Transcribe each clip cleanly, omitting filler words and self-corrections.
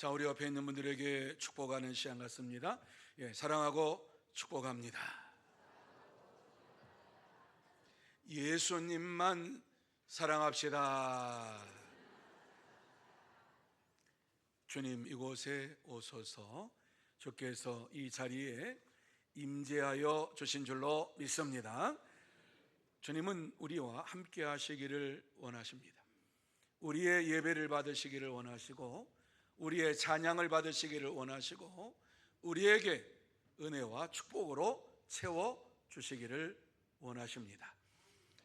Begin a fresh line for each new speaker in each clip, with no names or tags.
자, 우리 옆에 있는 분들에게 축복하는 시간 같습니다. 사랑하고 축복합니다. 예수님만 사랑합시다. 주님, 이곳에 오소서. 주께서 이 자리에 임재하여 주신 줄로 믿습니다. 주님은 우리와 함께 하시기를 원하십니다. 우리의 예배를 받으시기를 원하시고, 우리의 찬양을 받으시기를 원하시고, 우리에게 은혜와 축복으로 채워주시기를 원하십니다.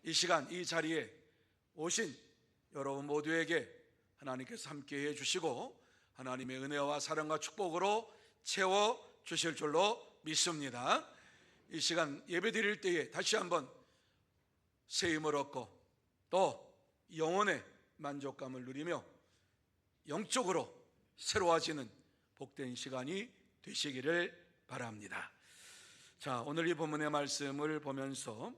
이 시간 이 자리에 오신 여러분 모두에게 하나님께서 함께해 주시고 하나님의 은혜와 사랑과 축복으로 채워주실 줄로 믿습니다. 이 시간 예배 드릴 때에 다시 한번 새 힘을 얻고 또 영혼의 만족감을 누리며 영적으로 새로워지는 복된 시간이 되시기를 바랍니다. 자, 오늘 이 본문의 말씀을 보면서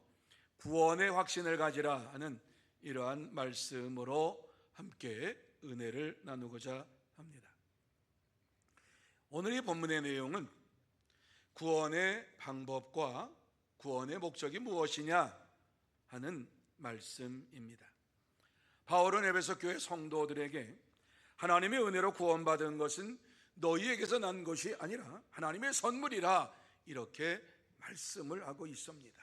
구원의 확신을 가지라 하는 이러한 말씀으로 함께 은혜를 나누고자 합니다. 오늘 이 본문의 내용은 구원의 방법과 구원의 목적이 무엇이냐 하는 말씀입니다. 바울은 에베소 교회 성도들에게 하나님의 은혜로 구원받은 것은 너희에게서 난 것이 아니라 하나님의 선물이라 이렇게 말씀을 하고 있습니다.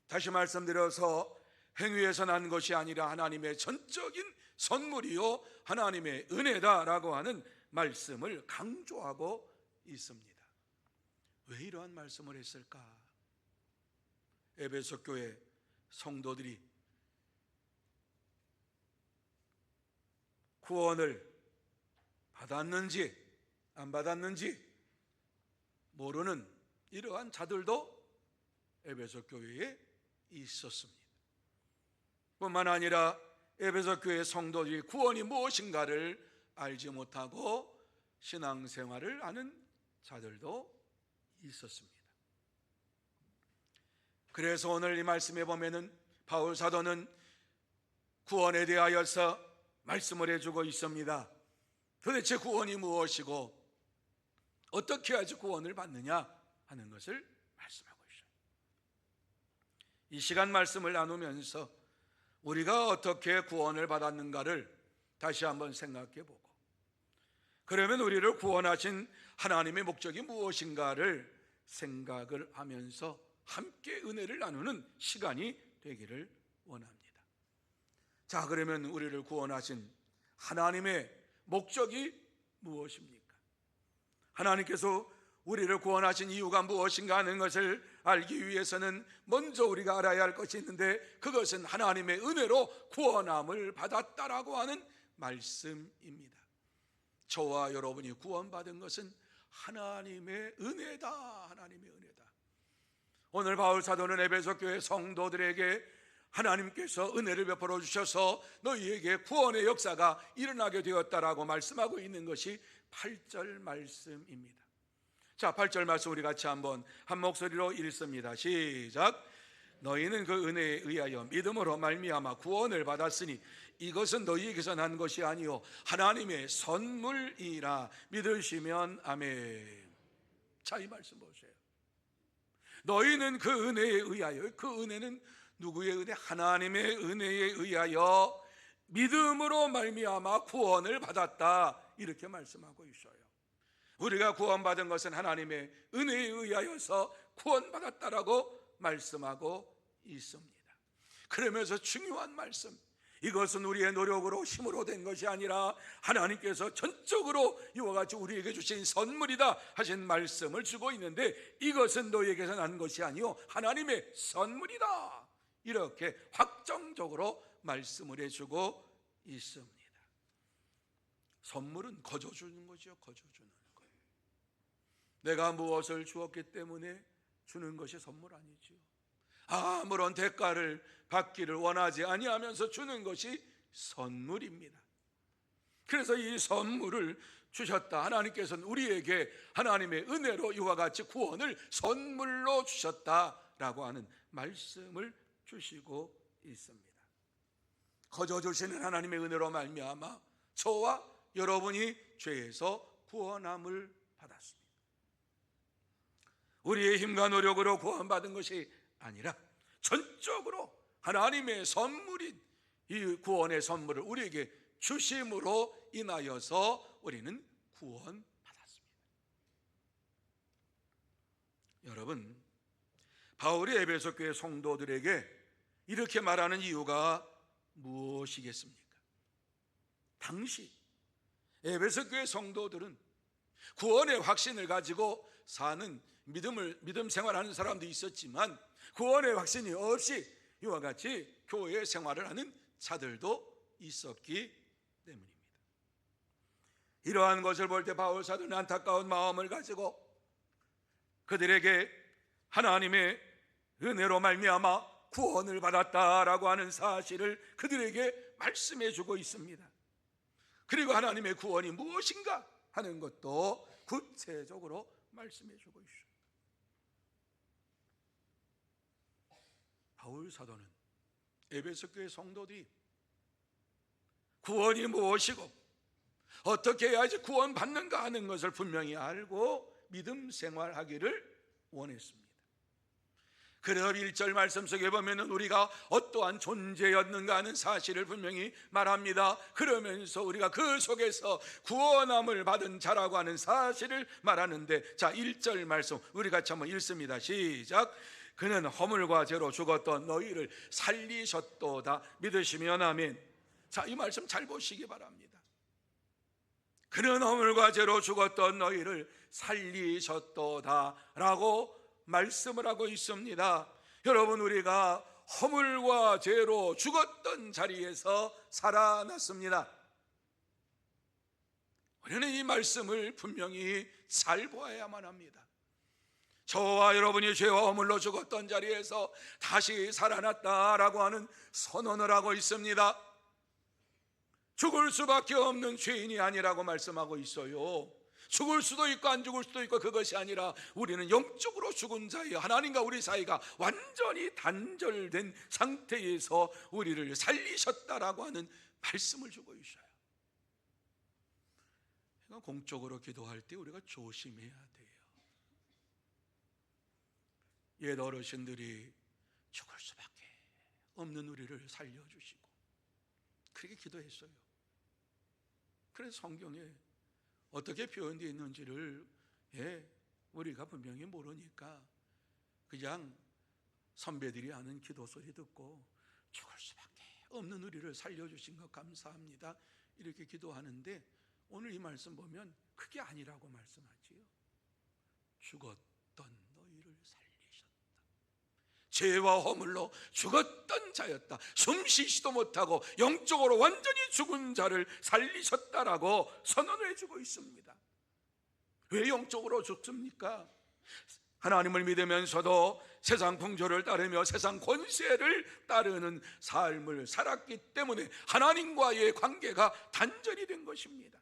다시 말씀드려서 행위에서 난 것이 아니라 하나님의 전적인 선물이요 하나님의 은혜다라고 하는 말씀을 강조하고 있습니다. 왜 이러한 말씀을 했을까? 에베소 교회 성도들이 구원을 받았는지 안 받았는지 모르는 이러한 자들도 에베소 교회에 있었습니다. 뿐만 아니라 에베소 교회 성도들이 구원이 무엇인가를 알지 못하고 신앙생활을 하는 자들도 있었습니다. 그래서 오늘 이 말씀에 보면은 바울 사도는 구원에 대하여서 말씀을 해주고 있습니다. 도대체 구원이 무엇이고 어떻게 해야지 구원을 받느냐 하는 것을 말씀하고 있어요. 이 시간 말씀을 나누면서 우리가 어떻게 구원을 받았는가를 다시 한번 생각해 보고, 그러면 우리를 구원하신 하나님의 목적이 무엇인가를 생각을 하면서 함께 은혜를 나누는 시간이 되기를 원합니다. 자, 그러면 우리를 구원하신 하나님의 목적이 무엇입니까? 하나님께서 우리를 구원하신 이유가 무엇인가 하는 것을 알기 위해서는 먼저 우리가 알아야 할 것이 있는데, 그것은 하나님의 은혜로 구원함을 받았다라고 하는 말씀입니다. 저와 여러분이 구원받은 것은 하나님의 은혜다. 하나님의 은혜다. 오늘 바울 사도는 에베소 교회 성도들에게 하나님께서 은혜를 베풀어 주셔서 너희에게 구원의 역사가 일어나게 되었다라고 말씀하고 있는 것이 8절 말씀입니다. 자, 8절 말씀 우리 같이 한번 한 목소리로 읽습니다. 시작. 너희는 그 은혜에 의하여 믿음으로 말미암아 구원을 받았으니 이것은 너희에게서 난 것이 아니요 하나님의 선물이라 믿으시면 아멘. 자, 이 말씀 보세요. 너희는 그 은혜에 의하여, 그 은혜는 누구의 은혜? 하나님의 은혜에 의하여 믿음으로 말미암아 구원을 받았다, 이렇게 말씀하고 있어요. 우리가 구원받은 것은 하나님의 은혜에 의하여서 구원받았다라고 말씀하고 있습니다. 그러면서 중요한 말씀, 이것은 우리의 노력으로 힘으로 된 것이 아니라 하나님께서 전적으로 이와 같이 우리에게 주신 선물이다 하신 말씀을 주고 있는데, 이것은 너희에게서 난 것이 아니요 하나님의 선물이다, 이렇게 확정적으로 말씀을 해주고 있습니다. 선물은 거저 주는 거죠. 거저 주는 거예요. 내가 무엇을 주었기 때문에 주는 것이 선물 아니죠. 아무런 대가를 받기를 원하지 아니하면서 주는 것이 선물입니다. 그래서 이 선물을 주셨다. 하나님께서는 우리에게 하나님의 은혜로 이와 같이 구원을 선물로 주셨다라고 하는 말씀을 주시고 있습니다. 거저 주시는 하나님의 은혜로 말미암아 저와 여러분이 죄에서 구원함을 받았습니다. 우리의 힘과 노력으로 구원받은 것이 아니라 전적으로 하나님의 선물인 이 구원의 선물을 우리에게 주심으로 인하여서 우리는 구원받았습니다. 여러분, 바울이 에베소 교회 성도들에게 이렇게 말하는 이유가 무엇이겠습니까? 당시 에베소 교회 성도들은 구원의 확신을 가지고 사는 믿음 생활하는 사람도 있었지만 구원의 확신이 없이 이와 같이 교회 생활을 하는 자들도 있었기 때문입니다. 이러한 것을 볼 때 바울 사도는 안타까운 마음을 가지고 그들에게 하나님의 은혜로 말미암아 구원을 받았다라고 하는 사실을 그들에게 말씀해 주고 있습니다. 그리고 하나님의 구원이 무엇인가 하는 것도 구체적으로 말씀해 주고 있습니다. 바울 사도는 에베소 교회 성도들이 구원이 무엇이고 어떻게 해야지 구원받는가 하는 것을 분명히 알고 믿음 생활하기를 원했습니다. 그래서 1절 말씀 속에 보면 우리가 어떠한 존재였는가 하는 사실을 분명히 말합니다. 그러면서 우리가 그 속에서 구원함을 받은 자라고 하는 사실을 말하는데, 자 1절 말씀 우리 같이 한번 읽습니다. 시작. 그는 허물과 죄로 죽었던 너희를 살리셨도다. 믿으시면 아멘. 자, 이 말씀 잘 보시기 바랍니다. 그는 허물과 죄로 죽었던 너희를 살리셨도다 라고 말씀을 하고 있습니다. 여러분, 우리가 허물과 죄로 죽었던 자리에서 살아났습니다. 우리는 이 말씀을 분명히 잘 보아야만 합니다. 저와 여러분이 죄와 허물로 죽었던 자리에서 다시 살아났다라고 하는 선언을 하고 있습니다. 죽을 수밖에 없는 죄인이 아니라고 말씀하고 있어요. 죽을 수도 있고 안 죽을 수도 있고 그것이 아니라 우리는 영적으로 죽은 자예요. 하나님과 우리 사이가 완전히 단절된 상태에서 우리를 살리셨다라고 하는 말씀을 주고 있어요. 그러니까 공적으로 기도할 때 우리가 조심해야 돼요. 옛 어르신들이 죽을 수밖에 없는 우리를 살려주시고 그렇게 기도했어요. 그래서 성경에 어떻게 표현되어 있는지를 우리가 분명히 모르니까 그냥 선배들이 하는 기도 소리 듣고 죽을 수밖에 없는 우리를 살려주신 것 감사합니다 이렇게 기도하는데, 오늘 이 말씀 보면 그게 아니라고 말씀하지요. 죽었던 너희를 살리셨다. 죄와 허물로 죽었던 자였다. 숨 쉬지도 못하고 영적으로 완전히 죽은 자를 살리셨다라고 선언을 해주고 있습니다. 왜 영적으로 죽습니까? 하나님을 믿으면서도 세상 풍조를 따르며 세상 권세를 따르는 삶을 살았기 때문에 하나님과의 관계가 단절이 된 것입니다.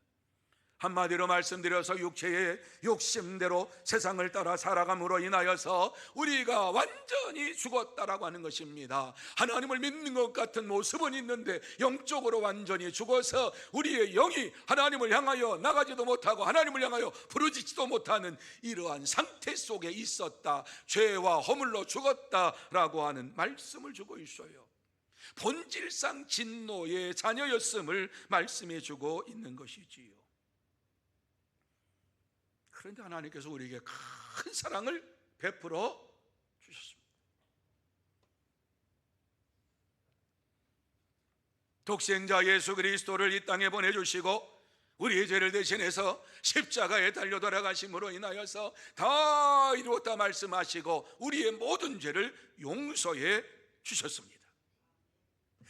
한마디로 말씀드려서 육체의 욕심대로 세상을 따라 살아감으로 인하여서 우리가 완전히 죽었다라고 하는 것입니다. 하나님을 믿는 것 같은 모습은 있는데 영적으로 완전히 죽어서 우리의 영이 하나님을 향하여 나가지도 못하고 하나님을 향하여 부르짖지도 못하는 이러한 상태 속에 있었다. 죄와 허물로 죽었다라고 하는 말씀을 주고 있어요. 본질상 진노의 자녀였음을 말씀해 주고 있는 것이지요. 그런데 하나님께서 우리에게 큰 사랑을 베풀어 주셨습니다. 독생자 예수 그리스도를 이 땅에 보내주시고 우리의 죄를 대신해서 십자가에 달려 돌아가심으로 인하여서 다 이루었다 말씀하시고 우리의 모든 죄를 용서해 주셨습니다.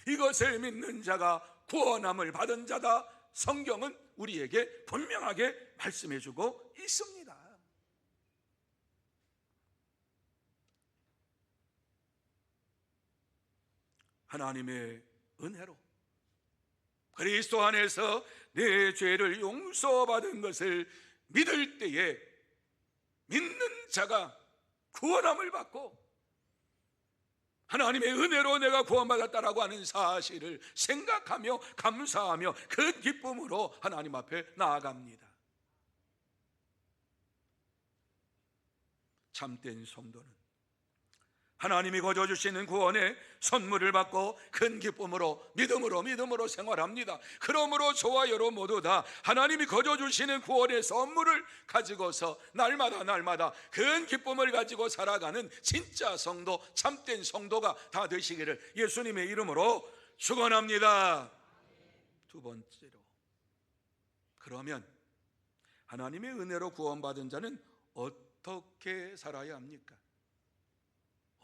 이것을 믿는 자가 구원함을 받은 자다. 성경은 우리에게 분명하게 말씀해주고 있습니다. 하나님의 은혜로 그리스도 안에서 내 죄를 용서받은 것을 믿을 때에 믿는 자가 구원함을 받고 하나님의 은혜로 내가 구원받았다라고 하는 사실을 생각하며 감사하며 그 기쁨으로 하나님 앞에 나아갑니다. 참된 성도는 하나님이 거저 주시는 구원의 선물을 받고 큰 기쁨으로 믿음으로 생활합니다. 그러므로 저와 여러분 모두 다 하나님이 거저 주시는 구원의 선물을 가지고서 날마다 큰 기쁨을 가지고 살아가는 진짜 성도, 참된 성도가 다 되시기를 예수님의 이름으로 축원합니다. 두 번째로, 그러면 하나님의 은혜로 구원받은 자는 어떻게 살아야 합니까?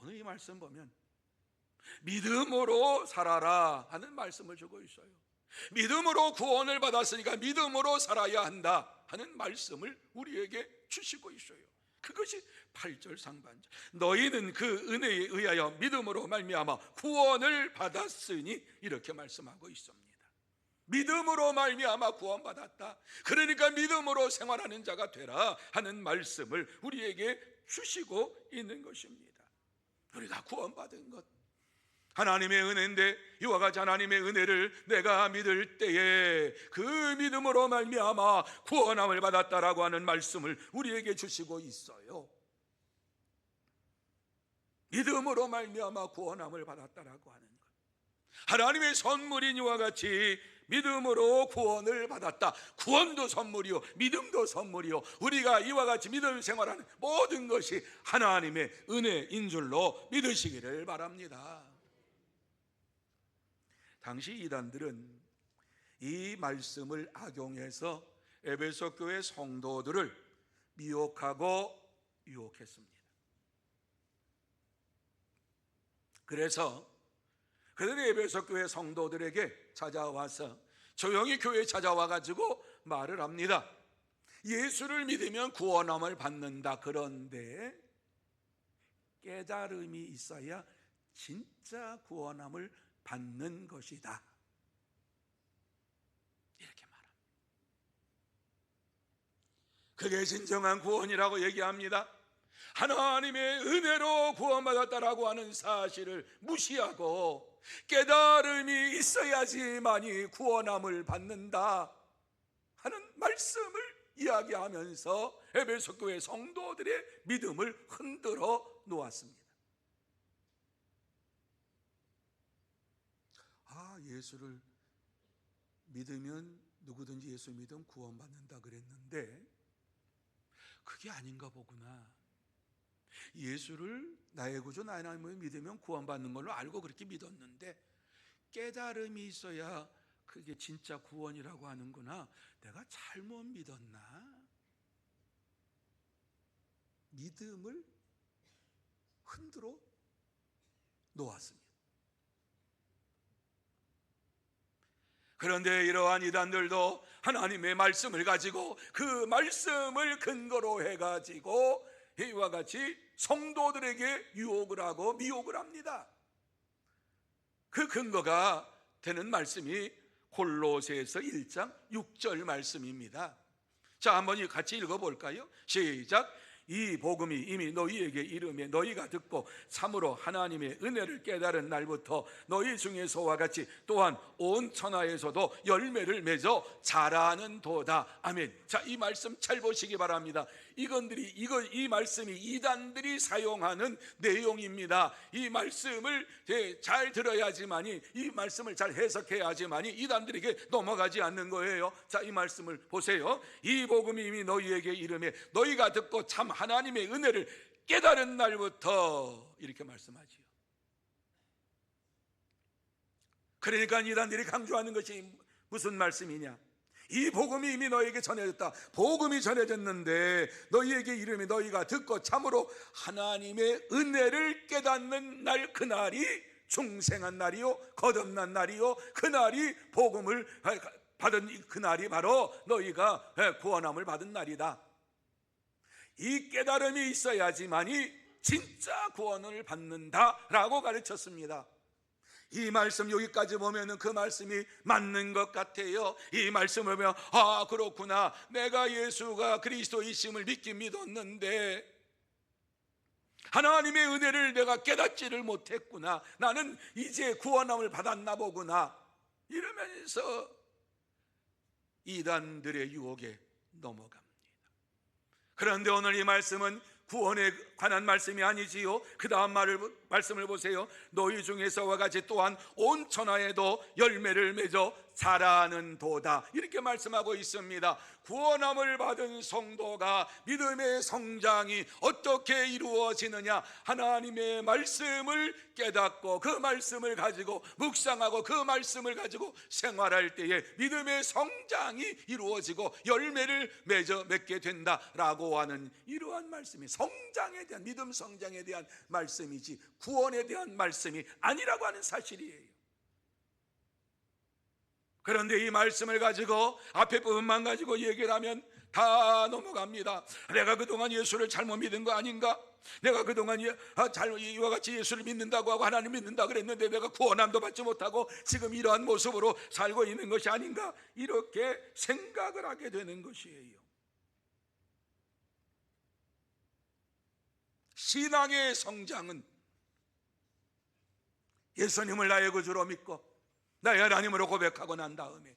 오늘 이 말씀 보면 믿음으로 살아라 하는 말씀을 주고 있어요. 믿음으로 구원을 받았으니까 믿음으로 살아야 한다 하는 말씀을 우리에게 주시고 있어요. 그것이 8절 상반절, 너희는 그 은혜에 의하여 믿음으로 말미암아 구원을 받았으니, 이렇게 말씀하고 있습니다. 믿음으로 말미암아 구원받았다, 그러니까 믿음으로 생활하는 자가 되라 하는 말씀을 우리에게 주시고 있는 것입니다. 우리가 구원받은 것 하나님의 은혜인데, 이와 같이 하나님의 은혜를 내가 믿을 때에 그 믿음으로 말미암아 구원함을 받았다라고 하는 말씀을 우리에게 주시고 있어요. 믿음으로 말미암아 구원함을 받았다라고 하는 것, 하나님의 선물인 이와 같이 믿음으로 구원을 받았다. 구원도 선물이요, 믿음도 선물이요, 우리가 이와 같이 믿음 생활하는 모든 것이 하나님의 은혜인 줄로 믿으시기를 바랍니다. 당시 이단들은 이 말씀을 악용해서 에베소 교회 성도들을 미혹하고 유혹했습니다. 그래서 그들이 에베소 교회 성도들에게 찾아와서 조용히 교회에 찾아와 가지고 말을 합니다. 예수를 믿으면 구원함을 받는다. 그런데 깨달음이 있어야 진짜 구원함을 받는 것이다, 이렇게 말합니다. 그게 진정한 구원이라고 얘기합니다. 하나님의 은혜로 구원받았다라고 하는 사실을 무시하고 깨달음이 있어야지만이 구원함을 받는다 하는 말씀을 이야기하면서 에베소 교회 성도들의 믿음을 흔들어 놓았습니다. 예수를 믿으면, 누구든지 예수 믿으면 구원받는다 그랬는데 그게 아닌가 보구나. 예수를 나의 구주 나의 하나님을 믿으면 구원받는 걸로 알고 그렇게 믿었는데 깨달음이 있어야 그게 진짜 구원이라고 하는구나. 내가 잘못 믿었나? 믿음을 흔들어 놓았습니다. 그런데 이러한 이단들도 하나님의 말씀을 가지고 그 말씀을 근거로 해가지고 이와 같이 성도들에게 유혹을 하고 미혹을 합니다. 그 근거가 되는 말씀이 골로새서 1장 6절 말씀입니다. 자, 한번 같이 읽어볼까요? 시작. 이 복음이 이미 너희에게 이름에 너희가 듣고 참으로 하나님의 은혜를 깨달은 날부터 너희 중에서와 같이 또한 온 천하에서도 열매를 맺어 자라는 도다. 아멘. 자, 이 말씀 잘 보시기 바랍니다. 이 말씀이 이단들이 사용하는 내용입니다. 이 말씀을 잘 들어야지만이, 이 말씀을 잘 해석해야지만이 이단들에게 넘어가지 않는 거예요. 자, 이 말씀을 보세요. 이 복음이 이미 너희에게 이름에 너희가 듣고 참 하나님의 은혜를 깨달은 날부터, 이렇게 말씀하지요. 그러니까 이단들이 강조하는 것이 무슨 말씀이냐? 이 복음이 이미 너희에게 전해졌다. 복음이 전해졌는데 너희에게 이름이 너희가 듣고 참으로 하나님의 은혜를 깨닫는 날, 그날이 중생한 날이요, 거듭난 날이요, 그날이 복음을 받은 그날이 바로 너희가 구원함을 받은 날이다. 이 깨달음이 있어야지만이 진짜 구원을 받는다라고 가르쳤습니다. 이 말씀 여기까지 보면은 그 말씀이 맞는 것 같아요. 이 말씀을 보면 그렇구나, 내가 예수가 그리스도이심을 믿긴 믿었는데 하나님의 은혜를 내가 깨닫지를 못했구나, 나는 이제 구원함을 받았나 보구나, 이러면서 이단들의 유혹에 넘어갑니다. 그런데 오늘 이 말씀은 구원에 관한 말씀이 아니지요. 그 다음 말씀을 보세요. 너희 중에서와 같이 또한 온 천하에도 열매를 맺어 자라는 도다, 이렇게 말씀하고 있습니다. 구원함을 받은 성도가 믿음의 성장이 어떻게 이루어지느냐, 하나님의 말씀을 깨닫고 그 말씀을 가지고 묵상하고 그 말씀을 가지고 생활할 때에 믿음의 성장이 이루어지고 열매를 맺게 된다라고 하는 이러한 말씀이 성장에 대한, 믿음 성장에 대한 말씀이지 구원에 대한 말씀이 아니라고 하는 사실이에요. 그런데 이 말씀을 가지고 앞에 부분만 가지고 얘기를 하면 다 넘어갑니다. 내가 그동안 예수를 잘못 믿은 거 아닌가? 내가 그동안 이와 같이 예수를 믿는다고 하고 하나님 믿는다 그랬는데 내가 구원함도 받지 못하고 지금 이러한 모습으로 살고 있는 것이 아닌가? 이렇게 생각을 하게 되는 것이에요. 신앙의 성장은 예수님을 나의 구주로 믿고 나의 하나님으로 고백하고 난 다음에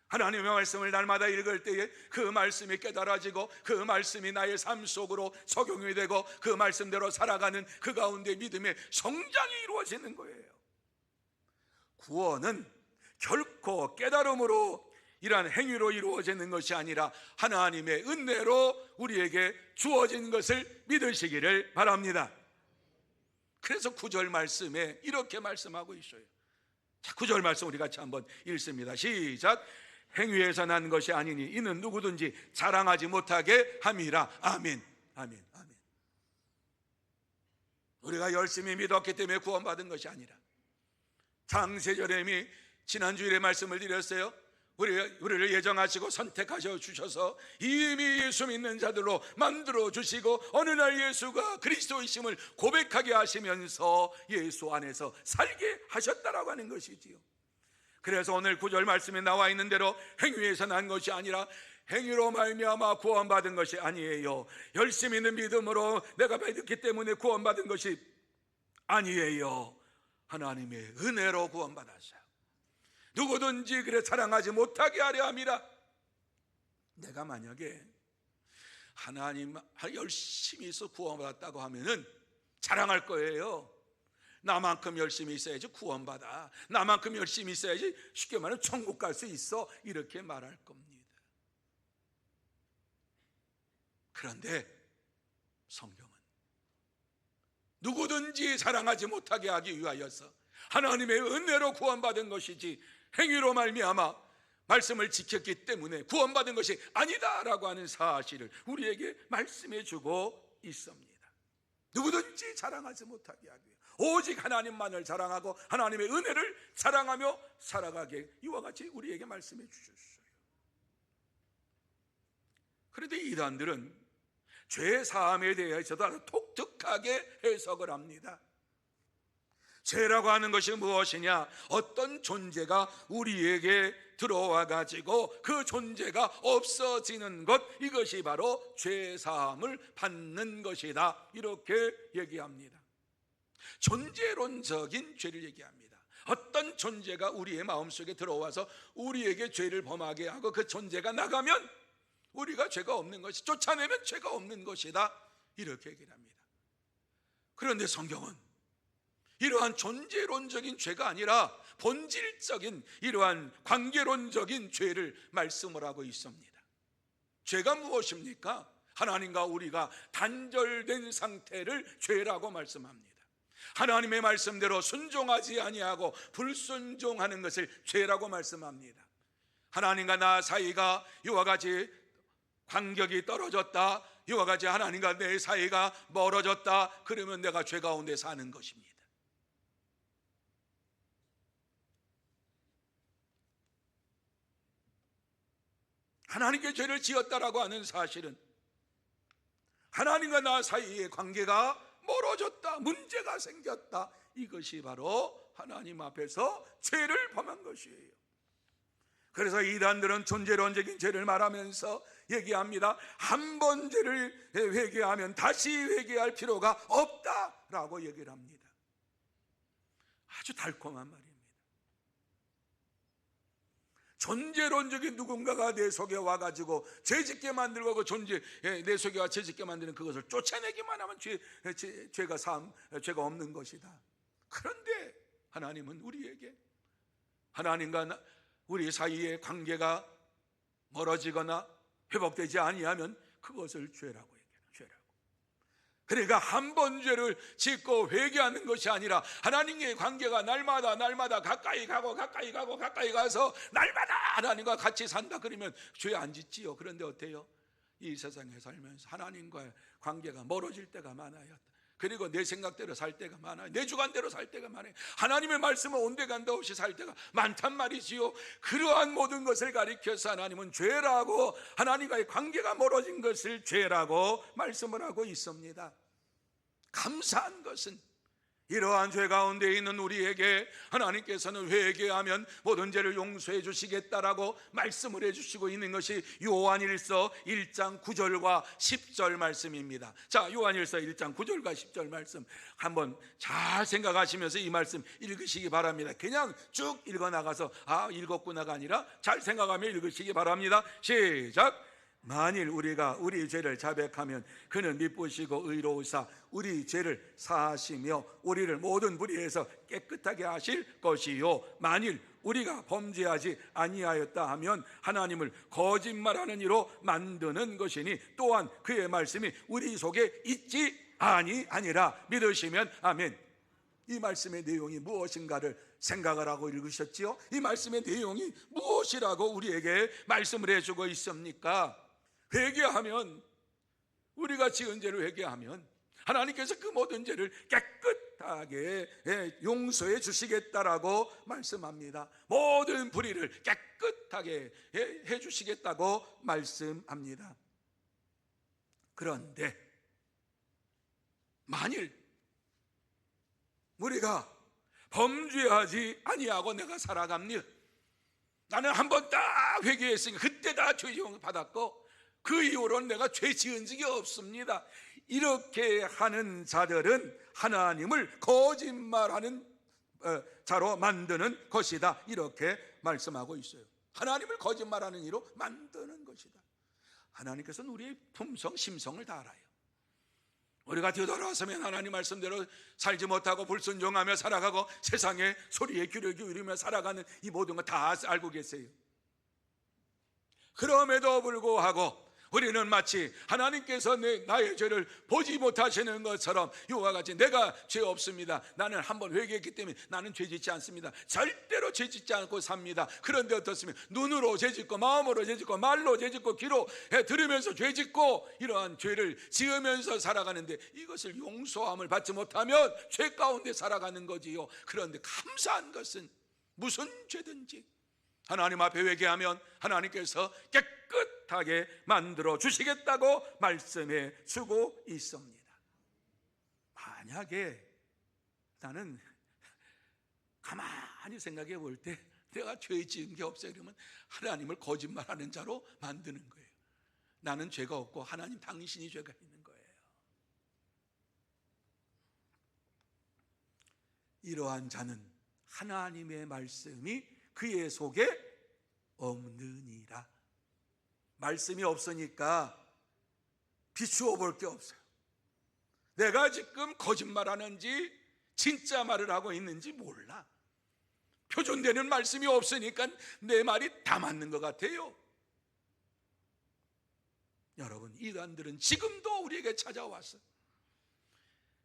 하나님의 말씀을 날마다 읽을 때에 그 말씀이 깨달아지고 그 말씀이 나의 삶 속으로 적용이 되고 그 말씀대로 살아가는 그 가운데 믿음의 성장이 이루어지는 거예요. 구원은 결코 깨달음으로 이러한 행위로 이루어지는 것이 아니라 하나님의 은혜로 우리에게 주어진 것을 믿으시기를 바랍니다. 그래서 9절 말씀에 이렇게 말씀하고 있어요. 자, 9절 말씀 우리 같이 한번 읽습니다. 시작. 행위에서 난 것이 아니니 이는 누구든지 자랑하지 못하게 함이라. 아멘, 아멘, 아멘. 우리가 열심히 믿었기 때문에 구원받은 것이 아니라, 장세절님이 지난주일에 말씀을 드렸어요. 우리를 예정하시고 선택하셔 주셔서 이미 예수 믿는 자들로 만들어 주시고 어느 날 예수가 그리스도이심을 고백하게 하시면서 예수 안에서 살게 하셨다라고 하는 것이지요. 그래서 오늘 9절 말씀에 나와 있는 대로 행위에서 난 것이 아니라 행위로 말미암아 구원받은 것이 아니에요. 열심히 있는 믿음으로 내가 믿었기 때문에 구원받은 것이 아니에요. 하나님의 은혜로 구원받았어요. 누구든지 그래 자랑하지 못하게 하려 함이라. 내가 만약에 하나님 열심히 해서 구원받았다고 하면은 자랑할 거예요. 나만큼 열심히 있어야지 구원받아, 나만큼 열심히 있어야지 쉽게 말하면 천국 갈 수 있어, 이렇게 말할 겁니다. 그런데 성경은 누구든지 자랑하지 못하게 하기 위하여서 하나님의 은혜로 구원받은 것이지 행위로 말미암아 말씀을 지켰기 때문에 구원받은 것이 아니다라고 하는 사실을 우리에게 말씀해 주고 있습니다. 누구든지 자랑하지 못하게 하기 위해 오직 하나님만을 자랑하고 하나님의 은혜를 자랑하며 살아가게 이와 같이 우리에게 말씀해 주셨어요. 그런데 이단들은 죄 사함에 대해서도 아주 독특하게 해석을 합니다. 죄라고 하는 것이 무엇이냐? 어떤 존재가 우리에게 들어와 가지고 그 존재가 없어지는 것, 이것이 바로 죄 사함을 받는 것이다, 이렇게 얘기합니다. 존재론적인 죄를 얘기합니다. 어떤 존재가 우리의 마음속에 들어와서 우리에게 죄를 범하게 하고 그 존재가 나가면 우리가 죄가 없는 것이, 쫓아내면 죄가 없는 것이다, 이렇게 얘기를 합니다. 그런데 성경은 이러한 존재론적인 죄가 아니라 본질적인 이러한 관계론적인 죄를 말씀을 하고 있습니다. 죄가 무엇입니까? 하나님과 우리가 단절된 상태를 죄라고 말씀합니다. 하나님의 말씀대로 순종하지 아니하고 불순종하는 것을 죄라고 말씀합니다. 하나님과 나 사이가 이와 같이 간격이 떨어졌다, 이와 같이 하나님과 내 사이가 멀어졌다, 그러면 내가 죄 가운데 사는 것입니다. 하나님께 죄를 지었다라고 하는 사실은 하나님과 나 사이의 관계가 멀어졌다, 문제가 생겼다, 이것이 바로 하나님 앞에서 죄를 범한 것이에요. 그래서 이단들은 존재론적인 죄를 말하면서 얘기합니다. 한 번 죄를 회개하면 다시 회개할 필요가 없다라고 얘기를 합니다. 아주 달콤한 말입니다. 존재론적인 누군가가 내 속에 와가지고 죄짓게 만들고 그 내 속에 와 죄짓게 만드는 그것을 쫓아내기만 하면 죄가 없는 것이다. 그런데 하나님은 우리에게 하나님과 우리 사이의 관계가 멀어지거나 회복되지 아니하면 그것을 죄라고 얘기해요. 죄라고. 그러니까 한 번 죄를 짓고 회개하는 것이 아니라 하나님과의 관계가 날마다 가까이 가서 날마다 하나님과 같이 산다 그러면 죄 안 짓지요. 그런데 어때요? 이 세상에 살면서 하나님과의 관계가 멀어질 때가 많아요. 그리고 내 생각대로 살 때가 많아요. 내 주관대로 살 때가 많아요. 하나님의 말씀을 온데간데 없이 살 때가 많단 말이지요. 그러한 모든 것을 가리켜서 하나님은 죄라고, 하나님과의 관계가 멀어진 것을 죄라고 말씀을 하고 있습니다. 감사한 것은 이러한 죄 가운데 있는 우리에게 하나님께서는 회개하면 모든 죄를 용서해 주시겠다라고 말씀을 해주시고 있는 것이 요한일서 1장 9절과 10절 말씀입니다. 자, 요한일서 1장 9절과 10절 말씀 한번 잘 생각하시면서 이 말씀 읽으시기 바랍니다. 그냥 쭉 읽어나가서 읽었구나가 아니라 잘 생각하며 읽으시기 바랍니다. 시작! 만일 우리가 우리 죄를 자백하면 그는 미쁘시고 의로우사 우리 죄를 사하시며 우리를 모든 불의에서 깨끗하게 하실 것이요, 만일 우리가 범죄하지 아니하였다 하면 하나님을 거짓말하는 이로 만드는 것이니 또한 그의 말씀이 우리 속에 있지 아니하니라. 믿으시면 아멘. 이 말씀의 내용이 무엇인가를 생각을 하고 읽으셨지요? 이 말씀의 내용이 무엇이라고 우리에게 말씀을 해주고 있습니까? 회개하면, 우리가 지은 죄를 회개하면 하나님께서 그 모든 죄를 깨끗하게 용서해 주시겠다라고 말씀합니다. 모든 불의를 깨끗하게 해 주시겠다고 말씀합니다. 그런데 만일 우리가 범죄하지 아니하고 내가 살아갑니다. 나는 한번 딱 회개했으니까 그때 다 죄 지음을 받았고 그 이후로는 내가 죄 지은 적이 없습니다. 이렇게 하는 자들은 하나님을 거짓말하는 자로 만드는 것이다. 이렇게 말씀하고 있어요. 하나님을 거짓말하는 이로 만드는 것이다. 하나님께서는 우리의 품성, 심성을 다 알아요. 우리가 뒤돌아서면 하나님 말씀대로 살지 못하고 불순종하며 살아가고 세상의 소리에 귀를 기울이며 살아가는 이 모든 거 다 알고 계세요. 그럼에도 불구하고 우리는 마치 하나님께서 나의 죄를 보지 못하시는 것처럼 이와 같이 내가 죄 없습니다. 나는 한번 회개했기 때문에 나는 죄 짓지 않습니다. 절대로 죄 짓지 않고 삽니다. 그런데 어떻습니까? 눈으로 죄 짓고 마음으로 죄 짓고 말로 죄 짓고 귀로 들으면서 죄 짓고 이러한 죄를 지으면서 살아가는데 이것을 용서함을 받지 못하면 죄 가운데 살아가는 거지요. 그런데 감사한 것은 무슨 죄든지 하나님 앞에 회개하면 하나님께서 깨끗하게 만들어 주시겠다고 말씀해 주고 있습니다. 만약에 나는 가만히 생각해 볼 때 내가 죄 지은 게 없어요 그러면 하나님을 거짓말하는 자로 만드는 거예요. 나는 죄가 없고 하나님 당신이 죄가 있는 거예요. 이러한 자는 하나님의 말씀이 그의 속에 없느니라. 말씀이 없으니까 비추어 볼 게 없어요. 내가 지금 거짓말하는지 진짜 말을 하고 있는지 몰라. 표준되는 말씀이 없으니까 내 말이 다 맞는 것 같아요. 여러분, 이단들은 지금도 우리에게 찾아왔어요.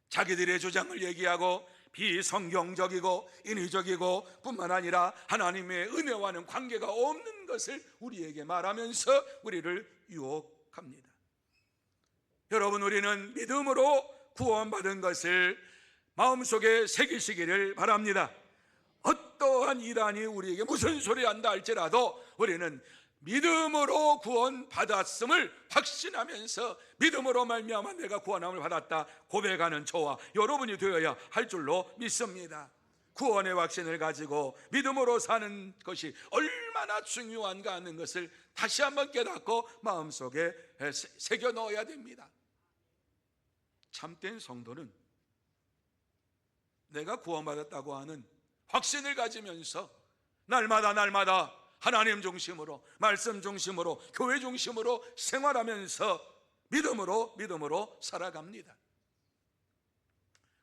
자기들의 주장을 얘기하고 비성경적이고 인위적이고 뿐만 아니라 하나님의 은혜와는 관계가 없는 것을 우리에게 말하면서 우리를 유혹합니다. 여러분, 우리는 믿음으로 구원받은 것을 마음속에 새기시기를 바랍니다. 어떠한 이단이 우리에게 무슨 소리 한다 할지라도 우리는 믿음으로 구원받았음을 확신하면서 믿음으로 말미암아 내가 구원함을 받았다 고백하는 저와 여러분이 되어야 할 줄로 믿습니다. 구원의 확신을 가지고 믿음으로 사는 것이 얼마나 중요한가 하는 것을 다시 한번 깨닫고 마음속에 새겨 넣어야 됩니다. 참된 성도는 내가 구원받았다고 하는 확신을 가지면서 날마다 하나님 중심으로, 말씀 중심으로, 교회 중심으로 생활하면서 믿음으로 살아갑니다.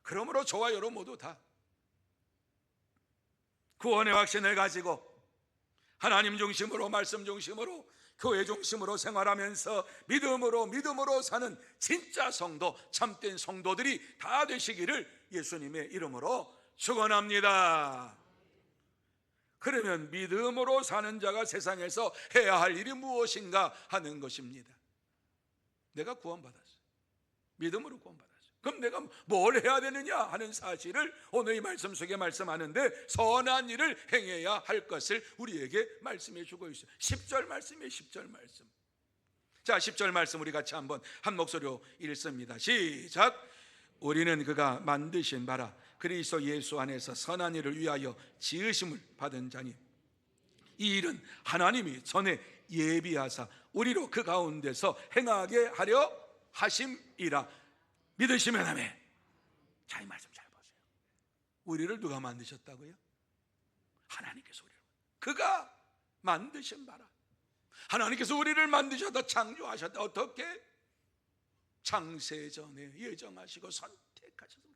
그러므로 저와 여러분 모두 다 구원의 확신을 가지고 하나님 중심으로, 말씀 중심으로, 교회 중심으로 생활하면서 믿음으로 사는 진짜 성도, 참된 성도들이 다 되시기를 예수님의 이름으로 축원합니다. 그러면 믿음으로 사는 자가 세상에서 해야 할 일이 무엇인가 하는 것입니다. 내가 구원받았어. 믿음으로 구원받았어. 그럼 내가 뭘 해야 되느냐 하는 사실을 오늘 이 말씀 속에 말씀하는데, 선한 일을 행해야 할 것을 우리에게 말씀해 주고 있어요. 10절 말씀이에요. 10절 말씀. 자, 10절 말씀 우리 같이 한번 한 목소리로 읽습니다. 시작. 우리는 그가 만드신 바라 그리스도 예수 안에서 선한 일을 위하여 지으심을 받은 자니 이 일은 하나님이 전에 예비하사 우리로 그 가운데서 행하게 하려 하심이라. 믿으시면 아멘. 자, 이 말씀 잘 보세요. 우리를 누가 만드셨다고요? 하나님께서 우리를, 그가 만드신 바라. 하나님께서 우리를 만드셨다, 창조하셨다. 어떻게? 창세전에 예정하시고 선택하셔서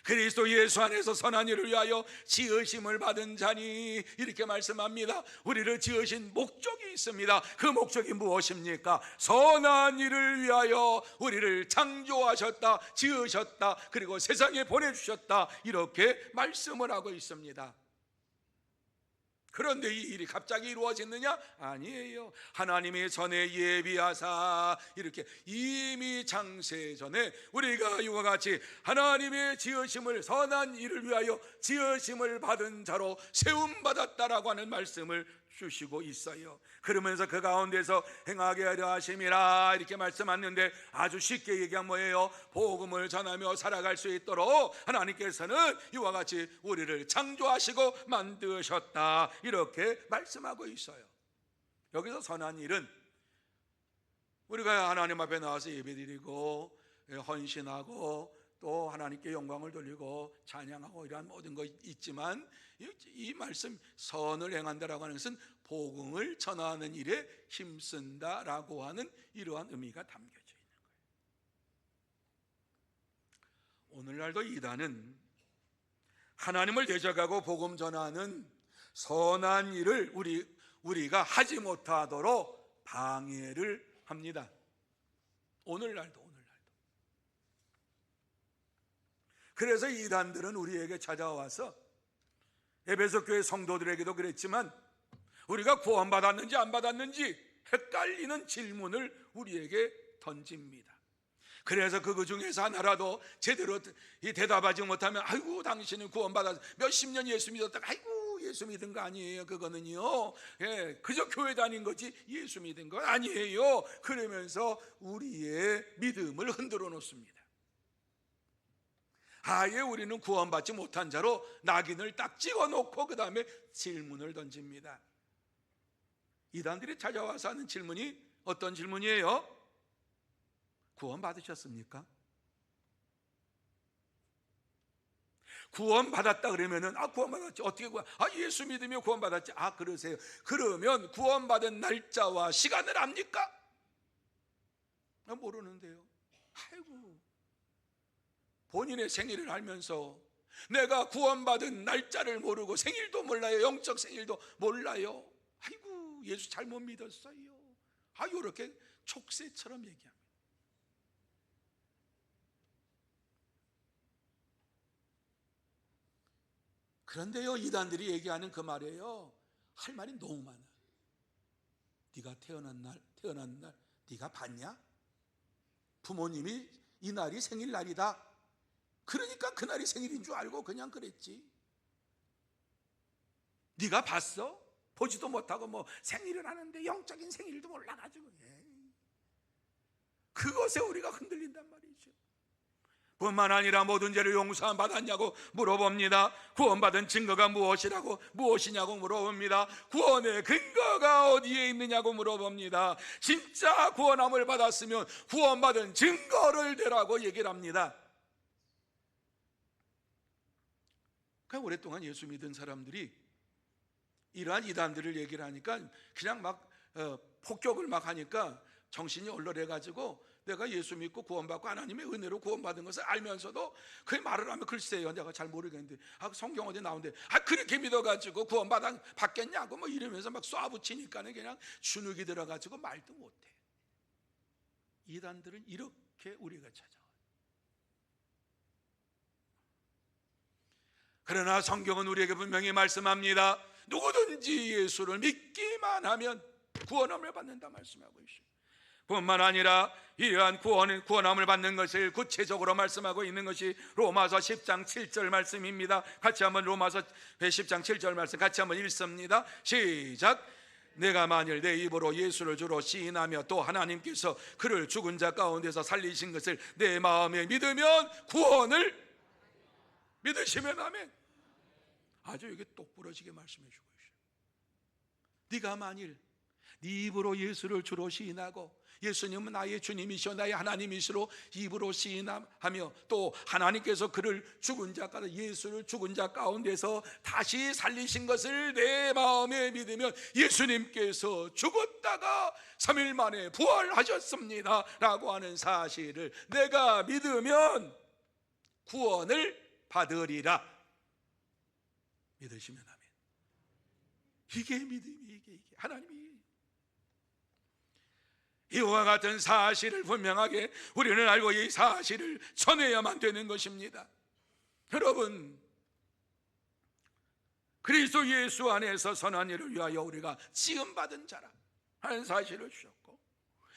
그리스도 예수 안에서 선한 일을 위하여 지으심을 받은 자니, 이렇게 말씀합니다. 우리를 지으신 목적이 있습니다. 그 목적이 무엇입니까? 선한 일을 위하여 우리를 창조하셨다, 지으셨다, 그리고 세상에 보내주셨다, 이렇게 말씀을 하고 있습니다. 그런데 이 일이 갑자기 이루어졌느냐? 아니에요. 하나님이 전에 예비하사 이렇게 이미 창세 전에 우리가 이와 같이 하나님의 지으심을, 선한 일을 위하여 지으심을 받은 자로 세움받았다라고 하는 말씀을 주시고 있어요. 그러면서 그 가운데서 행하게 하려 하심이라, 이렇게 말씀하는데 아주 쉽게 얘기하면 뭐예요? 복음을 전하며 살아갈 수 있도록 하나님께서는 이와 같이 우리를 창조하시고 만드셨다, 이렇게 말씀하고 있어요. 여기서 선한 일은 우리가 하나님 앞에 나와서 예배드리고 헌신하고 또 하나님께 영광을 돌리고 찬양하고 이러한 모든 것 있지만, 이 말씀 선을 행한다라고 하는 것은 복음을 전하는 일에 힘쓴다라고 하는 이러한 의미가 담겨져 있는 거예요. 오늘날도 이단은 하나님을 대적하고 복음 전하는 선한 일을 우리가 하지 못하도록 방해를 합니다. 오늘날도. 그래서 이단들은 우리에게 찾아와서, 에베소 교회 성도들에게도 그랬지만, 우리가 구원받았는지 안 받았는지 헷갈리는 질문을 우리에게 던집니다. 그래서 그 중에서 하나라도 제대로 대답하지 못하면, 아이고 당신은 구원받아서 몇십 년 예수 믿었다가, 아이고 예수 믿은 거 아니에요. 그거는요, 그저 교회 다닌 거지 예수 믿은 거 아니에요. 그러면서 우리의 믿음을 흔들어 놓습니다. 아예 우리는 구원받지 못한 자로 낙인을 딱 찍어놓고 그 다음에 질문을 던집니다. 이단들이 찾아와서 하는 질문이 어떤 질문이에요? 구원받으셨습니까? 구원받았다 그러면은, 구원받았지. 어떻게 예수 믿으며 구원받았지. 그러세요. 그러면 구원받은 날짜와 시간을 압니까? 모르는데요. 아이고, 본인의 생일을 알면서 내가 구원받은 날짜를 모르고 생일도 몰라요. 영적 생일도 몰라요. 아이고 예수 잘못 믿었어요. 이렇게 촉새처럼 얘기합니다. 그런데요, 이단들이 얘기하는 그 말이에요, 할 말이 너무 많아. 네가 태어난 날 네가 봤냐? 부모님이 이 날이 생일날이다, 그러니까 그날이 생일인 줄 알고 그냥 그랬지. 네가 봤어? 보지도 못하고 생일을 하는데 영적인 생일도 몰라가지고, 그것에 우리가 흔들린단 말이죠. 뿐만 아니라 모든 죄를 용서함 받았냐고 물어봅니다. 구원받은 증거가 무엇이냐고 물어봅니다. 구원의 근거가 어디에 있느냐고 물어봅니다. 진짜 구원함을 받았으면 구원받은 증거를 대라고 얘기를 합니다. 그러니까 오랫동안 예수 믿은 사람들이 이러한 이단들을 얘기를 하니까 그냥 막 폭격을 막 하니까 정신이 얼얼해가지고 내가 예수 믿고 구원받고 하나님의 은혜로 구원받은 것을 알면서도 그 말을 하면 글쎄요 내가 잘 모르겠는데 성경 어디 나오는데 그렇게 믿어가지고 구원받겠냐고 뭐 이러면서 막 쏴붙이니까는 그냥 주눅이 들어가지고 말도 못해. 이단들은 이렇게 우리가 찾아와요. 그러나 성경은 우리에게 분명히 말씀합니다. 누구든지 예수를 믿기만 하면 구원함을 받는다 말씀하고 있습니다. 뿐만 아니라 이러한 구원함을 받는 것을 구체적으로 말씀하고 있는 것이 로마서 10장 7절 말씀입니다. 같이 한번 로마서 10장 7절 말씀 같이 한번 읽습니다. 시작. 내가 만일 내 입으로 예수를 주로 시인하며 또 하나님께서 그를 죽은 자 가운데서 살리신 것을 내 마음에 믿으면 구원을 믿으시면 아멘. 아주 이게 똑부러지게 말씀해 주고 있어요. 네가 만일 네 입으로 예수를 주로 시인하고 예수님은 나의 주님이시오 나의 하나님이시로 입으로 시인하며 또 하나님께서 그를 예수를 죽은 자 가운데서 다시 살리신 것을 내 마음에 믿으면 예수님께서 죽었다가 3일 만에 부활하셨습니다 라고 하는 사실을 내가 믿으면 구원을 받으리라. 믿으시면 아멘. 이게 믿음이 이게 하나님이 이와 같은 사실을 분명하게 우리는 알고 이 사실을 전해야만 되는 것입니다. 여러분, 그리스도 예수 안에서 선한 일을 위하여 우리가 지음받은 자라 하는 사실을 주셨고,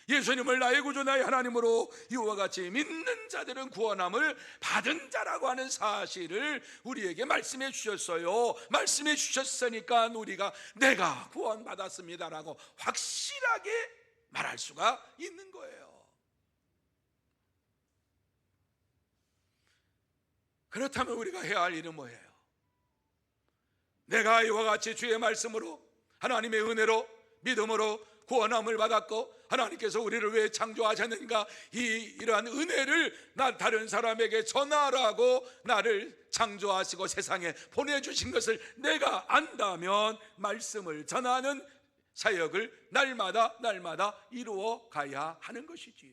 예수님을 나의 구주 나의 하나님으로 이와 같이 믿는 자들은 구원함을 받은 자라고 하는 사실을 우리에게 말씀해 주셨어요. 말씀해 주셨으니까 우리가 내가 구원받았습니다라고 확실하게 말할 수가 있는 거예요. 그렇다면 우리가 해야 할 일은 뭐예요? 내가 이와 같이 주의 말씀으로 하나님의 은혜로 믿음으로 구원함을 받았고 하나님께서 우리를 왜 창조하셨는가 이러한 은혜를 다른 사람에게 전하라고 나를 창조하시고 세상에 보내주신 것을 내가 안다면 말씀을 전하는 사역을 날마다 이루어 가야 하는 것이지요.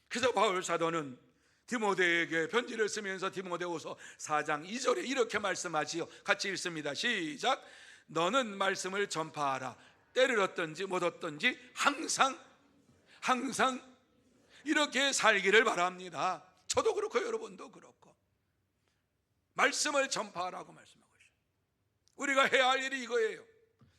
그래서 바울 사도는 디모데에게 편지를 쓰면서 디모데후서 4장 2절에 이렇게 말씀하지요. 같이 읽습니다. 시작. 너는 말씀을 전파하라. 때를 얻든지 못 얻든지 항상 이렇게 살기를 바랍니다. 저도 그렇고 여러분도 그렇고 말씀을 전파하라고 말씀하고 있어요. 우리가 해야 할 일이 이거예요.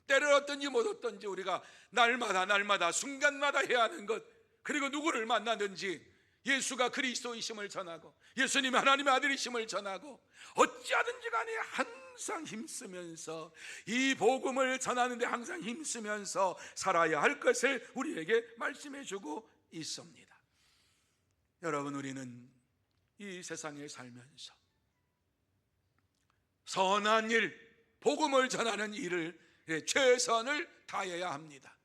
때를 얻든지 못 얻든지 우리가 날마다 순간마다 해야 하는 것, 그리고 누구를 만나든지 예수가 그리스도이심을 전하고 예수님이 하나님의 아들이심을 전하고 어찌하든지 간에 항상 힘쓰면서 이 복음을 전하는데 항상 힘쓰면서 살아야 할 것을 우리에게 말씀해 주고 있습니다. 여러분, 우리는 이 세상에 살면서 선한 일, 복음을 전하는 일을 최선을 다해야 합니다.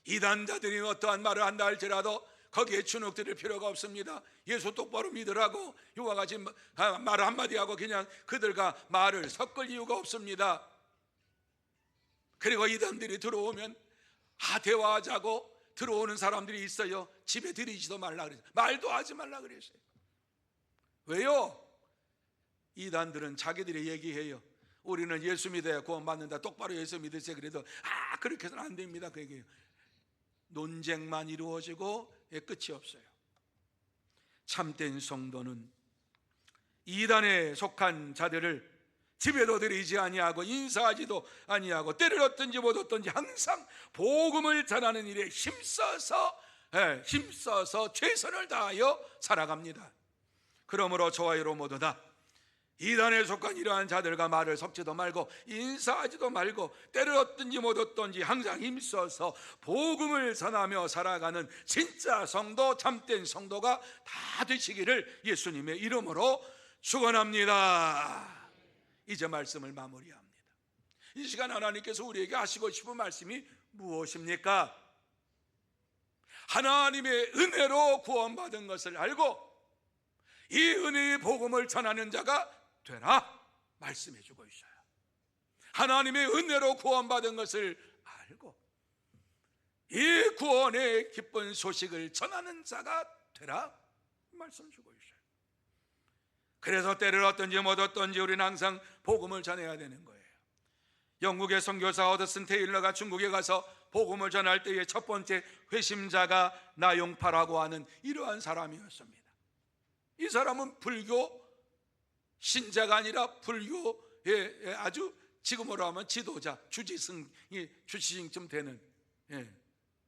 이단자들이 어떠한 말을 한다 할지라도 거기에 주눅들일 필요가 없습니다. 예수 똑바로 믿으라고 이와 같이 말 한마디 하고 그냥 그들과 말을 섞을 이유가 없습니다. 그리고 이단들이 들어오면 대화하자고 들어오는 사람들이 있어요. 집에 들이지도 말라 그랬어요. 말도 하지 말라 그랬어요. 왜요? 이단들은 자기들이 얘기해요. 우리는 예수 믿어야 구원받는다. 똑바로 예수 믿으세요. 그래도 그렇게 해서는 안 됩니다. 그 얘기예요. 논쟁만 이루어지고 끝이 없어요. 참된 성도는 이단에 속한 자들을 집에도 들이지 아니하고 인사하지도 아니하고 때를 얻든지 못 얻든지 항상 복음을 전하는 일에 힘써서 최선을 다하여 살아갑니다. 그러므로 저와 여러분 모두 다 이단에 속한 이러한 자들과 말을 섞지도 말고 인사하지도 말고 때를 얻든지 못 얻든지 항상 힘써서 복음을 전하며 살아가는 진짜 성도, 참된 성도가 다 되시기를 예수님의 이름으로 축원합니다. 이제 말씀을 마무리합니다. 이 시간 하나님께서 우리에게 하시고 싶은 말씀이 무엇입니까? 하나님의 은혜로 구원받은 것을 알고 이 은혜의 복음을 전하는 자가 되라 말씀해 주고 있어요. 하나님의 은혜로 구원받은 것을 알고 이 구원의 기쁜 소식을 전하는 자가 되라 말씀 주고 있어요. 그래서 때를 얻든지 못 얻든지 우리는 항상 복음을 전해야 되는 거예요. 영국의 선교사 허드슨 테일러가 중국에 가서 복음을 전할 때의 첫 번째 회심자가 나용파라고 하는 이러한 사람이었습니다. 이 사람은 불교 신자가 아니라 불교의 아주 지금으로 하면 지도자, 주지승쯤 되는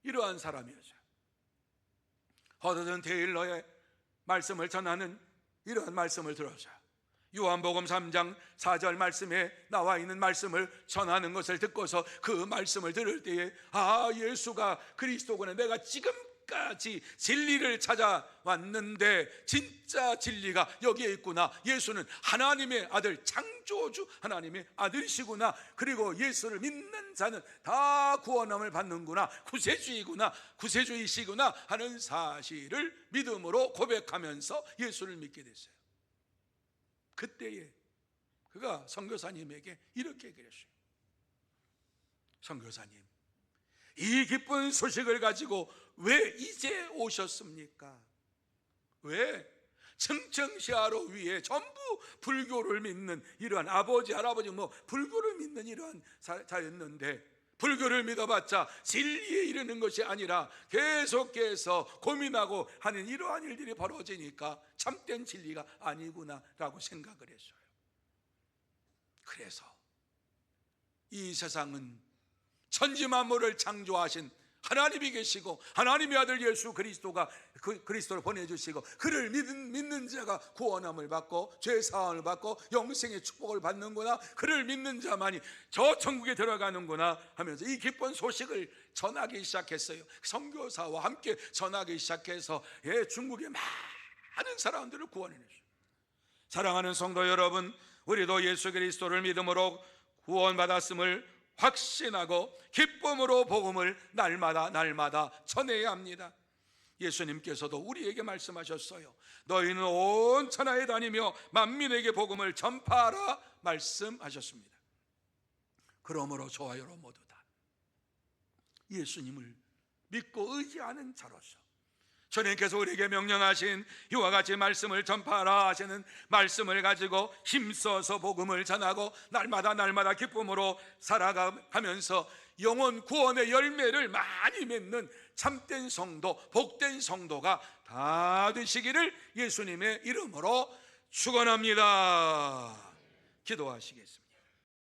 이러한 사람이었어요. 허드슨 테일러의 말씀을 전하는 이러한 말씀을 들었어요. 요한복음 3장 4절 말씀에 나와 있는 말씀을 전하는 것을 듣고서 그 말씀을 들을 때에 예수가 그리스도구나, 내가 지금까지 진리를 찾아왔는데 진짜 진리가 여기에 있구나, 예수는 하나님의 아들, 창조주 하나님의 아들이시구나, 그리고 예수를 믿는 자는 다 구원함을 받는구나, 구세주이시구나 하는 사실을 믿음으로 고백하면서 예수를 믿게 됐어요. 그때에 그가 선교사님에게 이렇게 그랬어요. 선교사님, 이 기쁜 소식을 가지고 왜 이제 오셨습니까? 왜 청청시하로 위에 전부 불교를 믿는 이러한 아버지 할아버지 불교를 믿는 이러한 자였는데, 불교를 믿어봤자 진리에 이르는 것이 아니라 계속해서 고민하고 하는 이러한 일들이 벌어지니까 참된 진리가 아니구나 라고 생각을 했어요. 그래서 이 세상은 천지만물을 창조하신 하나님이 계시고 하나님의 아들 예수 그리스도가 그리스도를 보내주시고 그를 믿는 자가 구원함을 받고 죄사함을 받고 영생의 축복을 받는구나, 그를 믿는 자만이 저 천국에 들어가는구나 하면서 이 기쁜 소식을 전하기 시작했어요. 선교사와 함께 전하기 시작해서 중국의 많은 사람들을 구원해냈어요. 사랑하는 성도 여러분, 우리도 예수 그리스도를 믿음으로 구원받았음을 확신하고 기쁨으로 복음을 날마다 전해야 합니다. 예수님께서도 우리에게 말씀하셨어요. 너희는 온 천하에 다니며 만민에게 복음을 전파하라 말씀하셨습니다. 그러므로 저와 여러분 모두 다 예수님을 믿고 의지하는 자로서 주님께서 우리에게 명령하신 이와 같이 말씀을 전파하라 하시는 말씀을 가지고 힘써서 복음을 전하고 날마다 기쁨으로 살아가면서 영혼 구원의 열매를 많이 맺는 참된 성도, 복된 성도가 다 되시기를 예수님의 이름으로 축원합니다. 기도하시겠습니다.